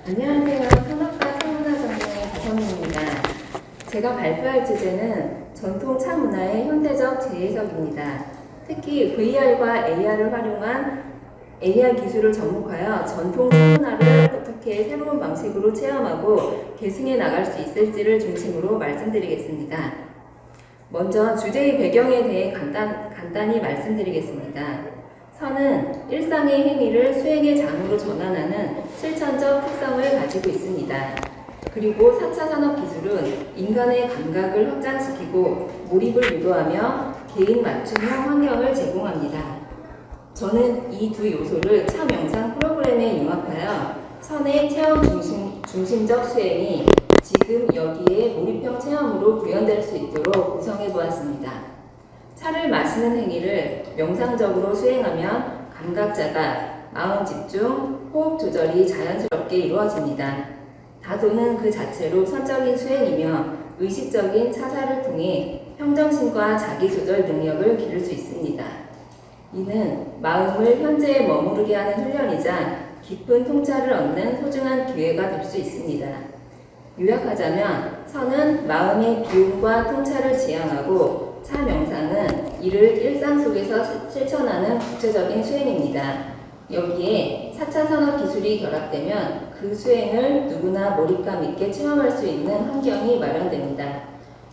안녕하세요. 산업과 차문화 전공의 박선미입니다. 제가 발표할 주제는 전통 차문화의 현대적 재해석입니다. 특히 VR과 AR을 활용한 AR 기술을 접목하여 전통 차문화를 어떻게 새로운 방식으로 체험하고 계승해 나갈 수 있을지를 중심으로 말씀드리겠습니다. 먼저 주제의 배경에 대해 간단히 말씀드리겠습니다. 선은 일상의 행위를 수행의 장으로 전환하는 실천적 특성을 가지고 있습니다. 그리고 4차 산업기술은 인간의 감각을 확장시키고 몰입을 유도하며 개인 맞춤형 환경을 제공합니다. 저는 이 두 요소를 차 명상 프로그램에 융합하여 선의 체험 중심적 수행이 지금 여기에 몰입형 체험으로 구현될 수 있도록 구성해 보았습니다. 차를 마시는 행위를 명상적으로 수행하면 감각자가 마음 집중, 호흡 조절이 자연스럽게 이루어집니다. 다도는 그 자체로 선적인 수행이며 의식적인 차사를 통해 평정심과 자기조절 능력을 기를 수 있습니다. 이는 마음을 현재에 머무르게 하는 훈련이자 깊은 통찰을 얻는 소중한 기회가 될 수 있습니다. 요약하자면 선은 마음의 비움과 통찰을 지향하고 차 명상은 이를 일상 속에서 실천하는 구체적인 수행입니다. 여기에 4차 산업 기술이 결합되면 그 수행을 누구나 몰입감 있게 체험할 수 있는 환경이 마련됩니다.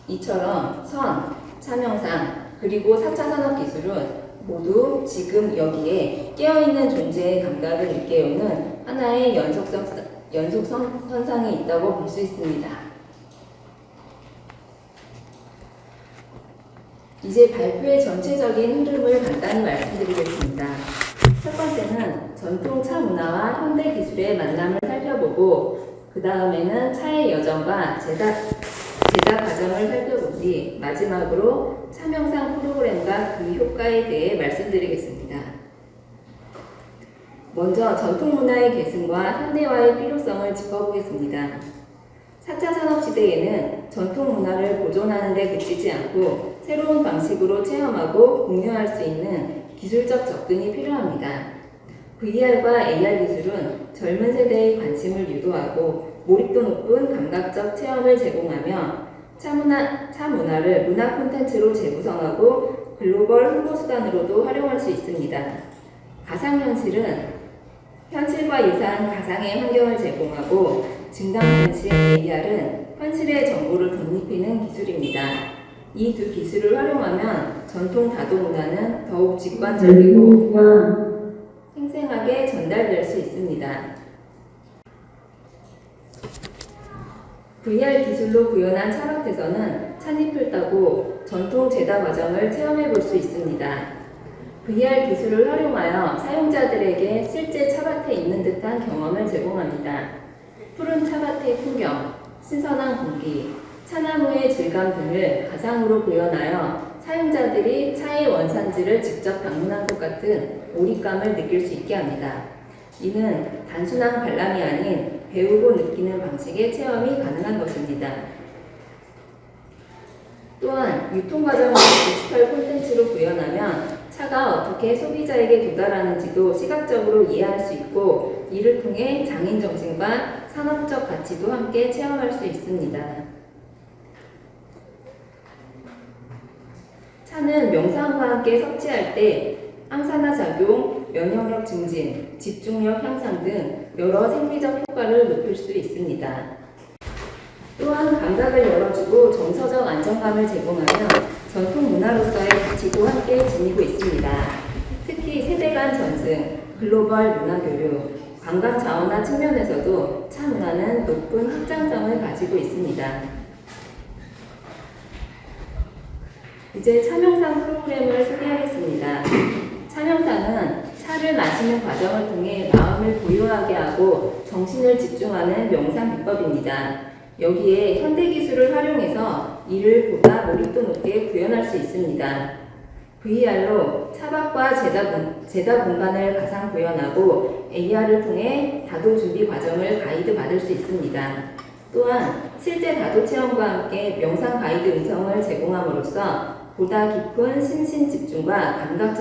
이처럼 선, 차 명상, 그리고 4차 산업 기술은 모두 지금 여기에 깨어있는 존재의 감각을 일깨우는 하나의 연속선상에 있다고 볼 수 있습니다. 이제 발표의 전체적인 흐름을 간단히 말씀드리겠습니다. 첫 번째는 전통 차 문화와 현대 기술의 만남을 살펴보고 그 다음에는 차의 여정과 제작 과정을 살펴본 뒤 마지막으로 차 명상 프로그램과 그 효과에 대해 말씀드리겠습니다. 먼저 전통 문화의 계승과 현대화의 필요성을 짚어보겠습니다. 4차 산업시대에는 전통 문화를 보존하는 데 그치지 않고 새로운 방식으로 체험하고 공유할 수 있는 기술적 접근이 필요합니다. VR과 AR 기술은 젊은 세대의 관심을 유도하고 몰입도 높은 감각적 체험을 제공하며 차 문화를 문화 콘텐츠로 재구성하고 글로벌 홍보 수단으로도 활용할 수 있습니다. 가상현실은 현실과 유사한 가상의 환경을 제공하고 증강현실 AR은 현실의 정보를 덧입히는 기술입니다. 이 두 기술을 활용하면 전통 다도 문화는 더욱 직관적이고 생생하게 전달될 수 있습니다. VR 기술로 구현한 차밭에서는 찻잎을 따고 전통 제다 과정을 체험해 볼 수 있습니다. VR 기술을 활용하여 사용자들에게 실제 차밭에 있는 듯한 경험을 제공합니다. 푸른 차밭의 풍경, 신선한 공기, 차나무의 질감 등을 가상으로 구현하여 사용자들이 차의 원산지를 직접 방문한 것 같은 몰입감을 느낄 수 있게 합니다. 이는 단순한 관람이 아닌 배우고 느끼는 방식의 체험이 가능한 것입니다. 또한 유통과정을 디지털 콘텐츠로 구현하면 차가 어떻게 소비자에게 도달하는지도 시각적으로 이해할 수 있고 이를 통해 장인정신과 산업적 가치도 함께 체험할 수 있습니다. 차는 명상과 함께 섭취할 때 항산화 작용, 면역력 증진, 집중력 향상 등 여러 생리적 효과를 높일 수 있습니다. 또한 감각을 열어주고 정서적 안정감을 제공하며 전통 문화로서의 가치도 함께 지니고 있습니다. 특히 세대 간 전승, 글로벌 문화 교류, 관광 자원화 측면에서도 차 문화는 높은 확장성을 가지고 있습니다. 이제 차명상 프로그램을 소개하겠습니다. 차명상은 차를 마시는 과정을 통해 마음을 고요하게 하고 정신을 집중하는 명상 비법입니다. 여기에 현대기술을 활용해서 이를 보다 몰입도 높게 구현할 수 있습니다. VR로 차밭과 제다 공간을 가상 구현하고 AR을 통해 다도 준비 과정을 가이드 받을 수 있습니다. 또한 실제 다도 체험과 함께 명상 가이드 음성을 제공함으로써 보다 깊은 심신 집중과 감각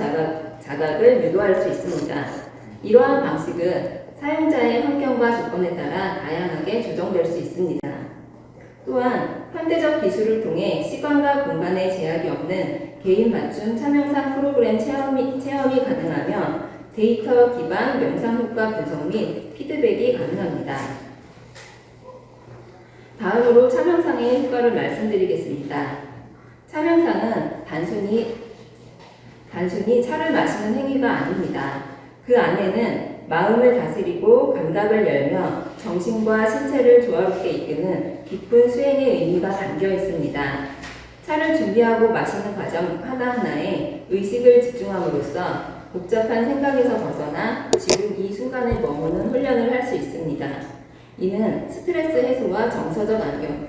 자각을 유도할 수 있습니다. 이러한 방식은 사용자의 환경과 조건에 따라 다양하게 조정될 수 있습니다. 또한 현대적 기술을 통해 시간과 공간에 제약이 없는 개인 맞춤 차명상 프로그램 체험이 가능하며 데이터 기반 명상 효과 분석 및 피드백이 가능합니다. 다음으로 차명상의 효과를 말씀드리겠습니다. 차명상은 단순히 차를 마시는 행위가 아닙니다. 그 안에는 마음을 다스리고 감각을 열며 정신과 신체를 조화롭게 이끄는 깊은 수행의 의미가 담겨 있습니다. 차를 준비하고 마시는 과정 하나하나에 의식을 집중함으로써 복잡한 생각에서 벗어나 지금 이 순간에 머무는 훈련을 할 수 있습니다. 이는 스트레스 해소와 정서적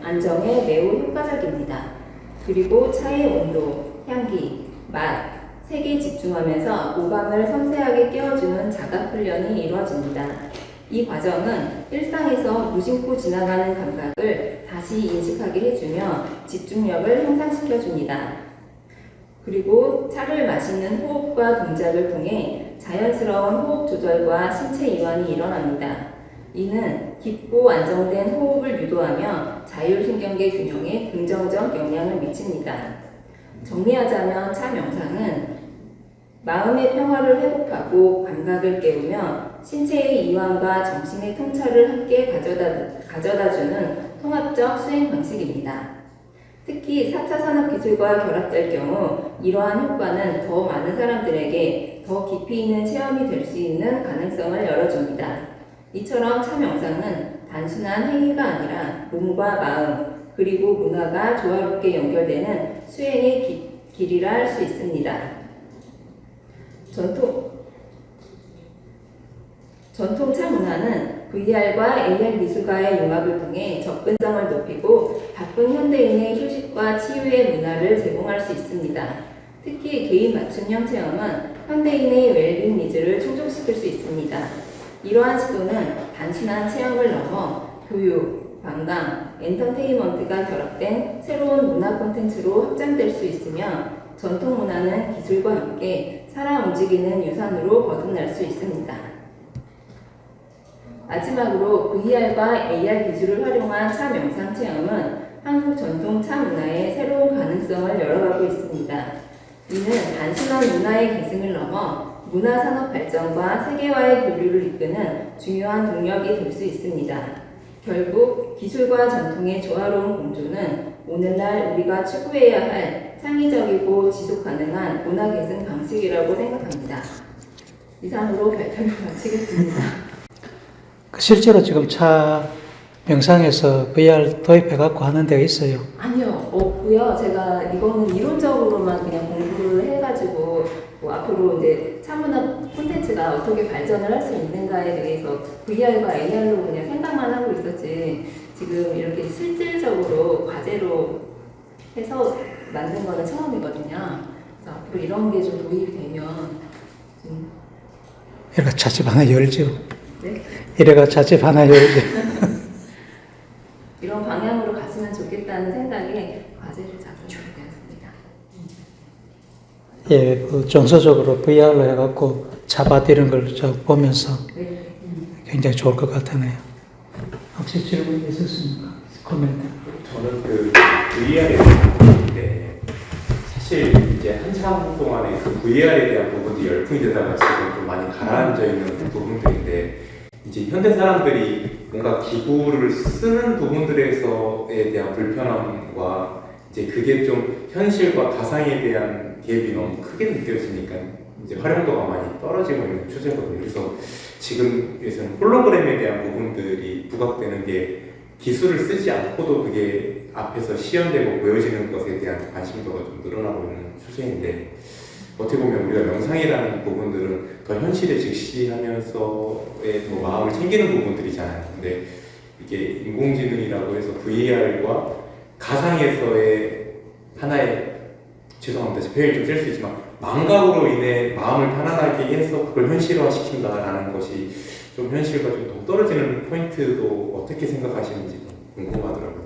안정에 매우 효과적입니다. 그리고 차의 온도, 향기, 맛, 색에 집중하면서 오감을 섬세하게 깨워주는 자각 훈련이 이루어집니다. 이 과정은 일상에서 무심코 지나가는 감각을 다시 인식하게 해주며 집중력을 향상시켜줍니다. 그리고 차를 마시는 호흡과 동작을 통해 자연스러운 호흡 조절과 신체 이완이 일어납니다. 이는 깊고 안정된 호흡을 유도하며 자율신경계 균형에 긍정적 영향을 미칩니다. 정리하자면 차 명상은 마음의 평화를 회복하고 감각을 깨우며 신체의 이완과 정신의 통찰을 함께 가져다주는 통합적 수행 방식입니다. 특히 4차 산업기술과 결합될 경우 이러한 효과는 더 많은 사람들에게 더 깊이 있는 체험이 될 수 있는 가능성을 열어줍니다. 이처럼 차 명상은 단순한 행위가 아니라 몸과 마음 그리고 문화가 조화롭게 연결되는 수행의 길이라 할 수 있습니다. 전통 차 문화는 VR과 AR 미술과의 융합을 통해 접근성을 높이고 바쁜 현대인의 휴식과 치유의 문화를 제공할 수 있습니다. 특히 개인 맞춤형 체험은 현대인의 웰빙 니즈를 충족시킬 수 있습니다. 이러한 시도는 단순한 체험을 넘어 교육, 관광, 엔터테인먼트가 결합된 새로운 문화 콘텐츠로 확장될 수 있으며 전통 문화는 기술과 함께 살아 움직이는 유산으로 거듭날 수 있습니다. 마지막으로 VR과 AR 기술을 활용한 차 명상 체험은 한국 전통 차 문화의 새로운 가능성을 열어가고 있습니다. 이는 단순한 문화의 계승을 넘어 문화산업 발전과 세계화의 교류를 이끄는 중요한 동력이 될 수 있습니다. 결국 기술과 전통의 조화로운 공존은 오늘날 우리가 추구해야 할 창의적이고 지속가능한 문화계승 방식이라고 생각합니다. 이상으로 발표를 마치겠습니다. 실제로 지금 차 명상에서 VR 도입해갖고 하는 데가 있어요? 아니요, 없고요. 제가 이거는 이론적으로만 그냥 공부를 해가지고 앞으로 이제 차문화 콘텐츠가 어떻게 발전을 할 수 있는가에 대해서 VR과 AR로 그냥 생각만 하고 있었지 지금 이렇게 실질적으로 과제로 해서 만든 거는 처음이거든요. 그래서 앞으로 이런 게 좀 도입이 되면 이래가 차집 하나 열죠. 네? 이래가 차집 하나 열죠. 이런 방향으로 갔으면 좋겠다는 생각에 과제를 작성하게 되었습니다. 예, 그 정서적으로 VR로 해갖고 차밭 이런 걸 보면서 네. 굉장히 좋을 것 같으네요. 혹시 질문이 있었습니까? 코멘트. 저는 그 VR에 대한 사실 이제 한참 동안에 그 VR에 대한 부분이 열풍이 되다가 지금 좀 많이 가라앉아 있는 부분들인데 이제 현대 사람들이 뭔가 기구를 쓰는 부분들에서에 대한 불편함과 이제 그게 좀 현실과 가상에 대한 갭이 너무 크게 느껴지니까 이제 활용도가 많이 떨어지고 있는 추세거든요. 그래서 지금에서는 홀로그램에 대한 부분들이 부각되는 게 기술을 쓰지 않고도 그게 앞에서 시연되고 보여지는 것에 대한 관심도가 좀 늘어나고 있는 추세인데 어떻게 보면 우리가 명상이라는 부분들은 더 현실에 직시하면서의 더 마음을 챙기는 부분들이잖아요. 근데 이게 인공지능이라고 해서 VR과 가상에서의 하나의 죄송합니다. 표현이 좀 셀 수 있지만 망각으로 인해 마음을 편안하게 해서 그걸 현실화시킨다라는 것이 좀 현실과 좀 동떨어지는 포인트도 어떻게 생각하시는지 궁금하더라고요.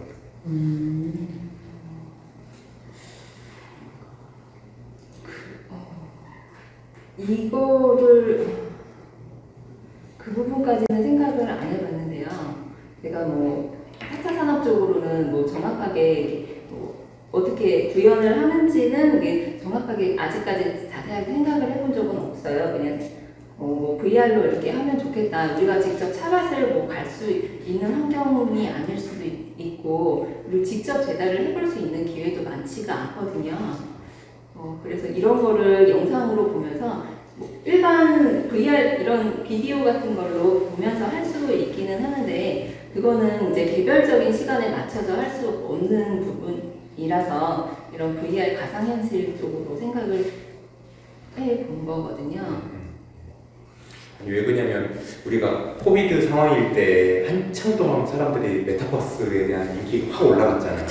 이거를 그 부분까지는 생각을 안 해봤는데요. 내가 뭐 4차 산업 쪽으로는 뭐 정확하게 뭐 어떻게 구현을 하는지는 이게 정확하게 아직까지 자세하게 생각을 해본 적은 없어요. 그냥 뭐 VR로 이렇게 하면 좋겠다. 우리가 직접 차밭을 뭐 갈 수 있는 환경이 아닐 수도 있고, 그리고 직접 제작을 해볼 수 있는 기회도 많지가 않거든요. 그래서 이런 거를 영상으로 보면서 뭐 일반 VR 이런 비디오 같은 걸로 보면서 할 수 있기는 하는데, 그거는 이제 개별적인 시간에 맞춰서 할 수 없는 부분이라서 이런 VR 가상현실 쪽으로 생각을 해본 거거든요. 아니, 왜 그러냐면 우리가 코비드 상황일 때 한참 동안 사람들이 메타버스에 대한 인기가 확 올라갔잖아요.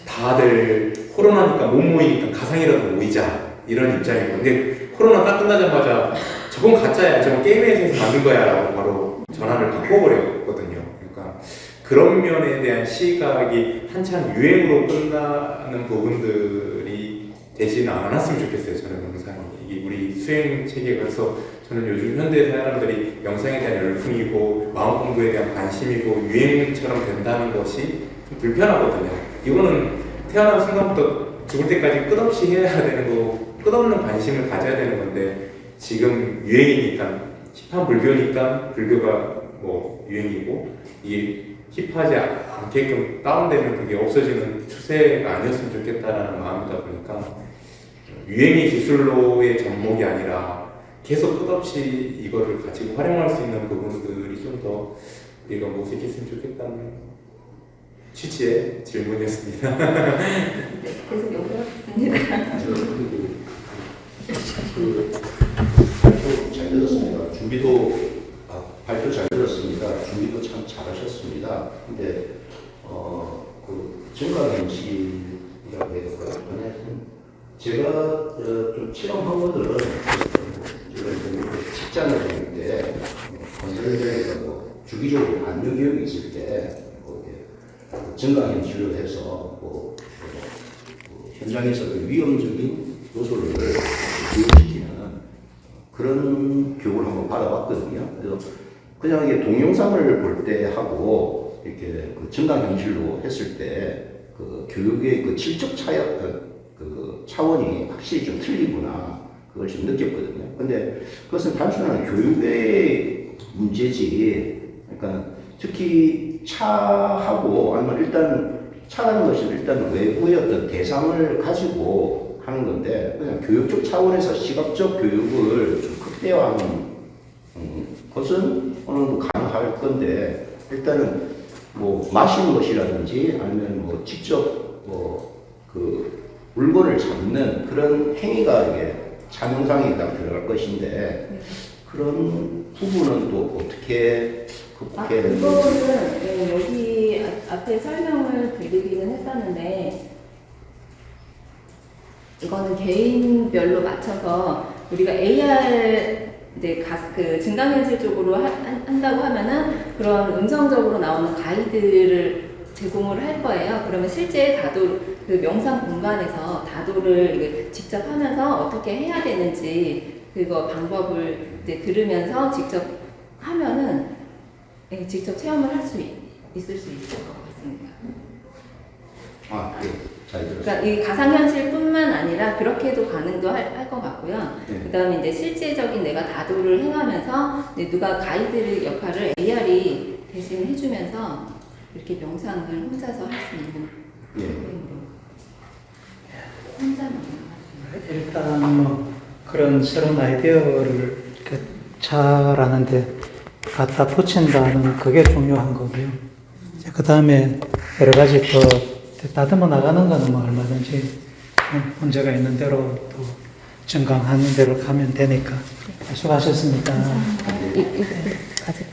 다들 코로나니까 못 모이니까 가상이라도 모이자 이런 입장이고, 근데 코로나 딱 끝나자마자 저건 가짜야, 저건 게임 회사에서 만든 거야 라고 바로 전환을 바꿔버렸거든요. 그러니까 그런 면에 대한 시각이 한참 유행으로 끝나는 부분들이 되지는 않았으면 좋겠어요. 저는 영상이 이게 우리 수행 체계가. 그래서 저는 요즘 현대 사람들이 영상에 대한 열풍이고 마음 공부에 대한 관심이고 유행처럼 된다는 것이 좀 불편하거든요. 이거는 태어난 순간부터 죽을 때까지 끝없이 해야 되는 거고 끝없는 관심을 가져야 되는 건데, 지금 유행이니까 힙한 불교니까 불교가 뭐 유행이고 이게 힙하지 않게끔 다운되면 그게 없어지는 추세가 아니었으면 좋겠다라는 마음이다 보니까 유행이 기술로의 접목이 아니라 계속 끝없이 이거를 가지고 활용할 수 있는 부분들이 좀 더 우리가 모색했으면 좋겠다는 취지의 질문이었습니다. 네, 계속 연구하겠습니다. 발표 잘 들었습니다. 발표 잘 들었습니다. 준비도 참 잘하셨습니다. 근데 그 증강현실이라고 해야 될까요? 제가 좀 체험한 것들은 직장을 다닐 때 건설회사에서 뭐 주기적으로 안내 교육이 있을 때 증강현실로 해서 현장에서 위험적인 요소를 교육시키는 그런 교육을 한번 받아봤거든요. 그래서 그냥 이게 동영상을 볼 때 하고 이렇게 그 증강현실로 했을 때 그 교육의 그 질적 차원이 확실히 좀 틀리구나, 그걸 좀 느꼈거든요. 근데 그것은 단순한 교육의 문제지. 그러니까 특히 차하고 아니면 일단 차라는 것이 일단 외부의 어떤 대상을 가지고 하는 건데, 그냥 교육적 차원에서 시각적 교육을 좀 극대화하는 것은 어느 정도 가능할 건데, 일단은 뭐 마시는 것이라든지 아니면 뭐 직접 그 물건을 잡는 그런 행위가 이게 차명상에 딱 들어갈 것인데, 그런 부분은 또 어떻게 극복해야 되는지. 그거는 여기 앞에 설명을 드리기는 했었는데, 이거는 개인별로 맞춰서 우리가 AR 이제 그 증강현실 쪽으로 한다고 하면은 그런 음성적으로 나오는 가이드를 제공을 할 거예요. 그러면 실제 다도 그 명상 공간에서 다도를 직접 하면서 어떻게 해야 되는지 그거 방법을 이제 들으면서 직접 하면은 직접 체험을 할 수 있을 수 있을 것 같습니다. 잘 들었습니다. 그러니까 이 가상현실뿐만 아니라 그렇게도 가능도 할 것 같고요. 네. 그다음에 이제 실제적인 내가 다도를 행하면서 이제 누가 가이드 역할을 AR이 대신 해주면서 이렇게 명상을 혼자서 할 수 있는 프로그램으로 혼자만 일단 뭐 그런 새로운 아이디어를 이렇게 차라는데 갖다 붙인다는 그게 중요한 거고요. 그 다음에 여러 가지 더 다듬어 나가는 거는 뭐 얼마든지 문제가 있는 대로 또 증강하는 대로 가면 되니까. 수고하셨습니다. 가지고